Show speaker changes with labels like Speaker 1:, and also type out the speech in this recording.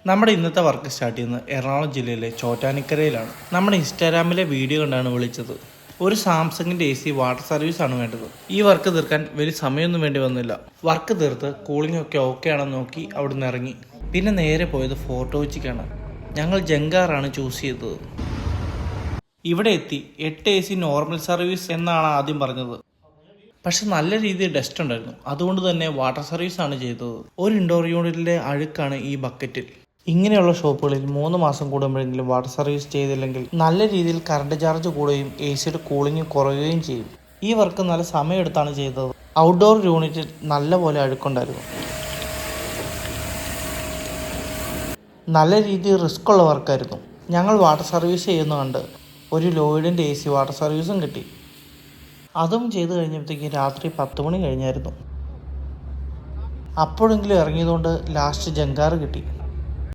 Speaker 1: നമ്മുടെ ഇന്നത്തെ work start ചെയ്യുന്നത് എറണാകുളം ജില്ലയിലെ ചോറ്റാനിക്കരയിലാണ്. നമ്മുടെ ഇൻസ്റ്റാഗ്രാമിലെ വീഡിയോ കണ്ടാണ് വിളിച്ചത്. ഒരു സാംസങ്ങിൻ്റെ AC വാട്ടർ സർവീസ് ആണ് വേണ്ടത്. ഈ വർക്ക് തീർക്കാൻ വലിയ സമയമൊന്നും വേണ്ടി വന്നില്ല. വർക്ക് തീർത്ത് കൂളിംഗ് ഒക്കെ ഓക്കെ ആണെന്ന് നോക്കി അവിടുന്ന് ഇറങ്ങി. പിന്നെ നേരെ പോയത് ഫോർട്ട് കൊച്ചിക്കാണ്. ഞങ്ങൾ ജങ്കാറാണ് ചൂസ് ചെയ്തത്. ഇവിടെ എത്തി 8 AC നോർമൽ സർവീസ് എന്നാണ് ആദ്യം പറഞ്ഞത്. പക്ഷെ നല്ല രീതിയിൽ ഡസ്റ്റ് ഉണ്ടായിരുന്നു. അതുകൊണ്ട് തന്നെ വാട്ടർ സർവീസ് ആണ് ചെയ്തത്. ഒരു ഇൻഡോർ യൂണിറ്റിലെ അഴുക്കാണ് ഈ ബക്കറ്റിൽ. ഇങ്ങനെയുള്ള ഷോപ്പുകളിൽ 3 മാസം കൂടുമ്പോഴെങ്കിലും വാട്ടർ സർവീസ് ചെയ്തില്ലെങ്കിൽ നല്ല രീതിയിൽ കറണ്ട് ചാർജ് കൂടുകയും ACയുടെ കൂളിംഗ് കുറയുകയും ചെയ്യും. ഈ വർക്ക് നല്ല സമയമെടുത്താണ് ചെയ്തത്. ഔട്ട്ഡോർ യൂണിറ്റിൽ നല്ല പോലെ അഴുക്കുണ്ടായിരുന്നു. നല്ല രീതിയിൽ റിസ്ക് ഉള്ള വർക്കായിരുന്നു. ഞങ്ങൾ വാട്ടർ സർവീസ് ചെയ്യുന്ന കണ്ട് ഒരു ലോയിഡിൻ്റെ AC വാട്ടർ സർവീസും കിട്ടി. അതും ചെയ്ത് കഴിഞ്ഞപ്പോഴത്തേക്ക് രാത്രി 10 മണി കഴിഞ്ഞായിരുന്നു. അപ്പോഴെങ്കിലും ഇറങ്ങിയതുകൊണ്ട് ലാസ്റ്റ് ജങ്കാറ് കിട്ടി.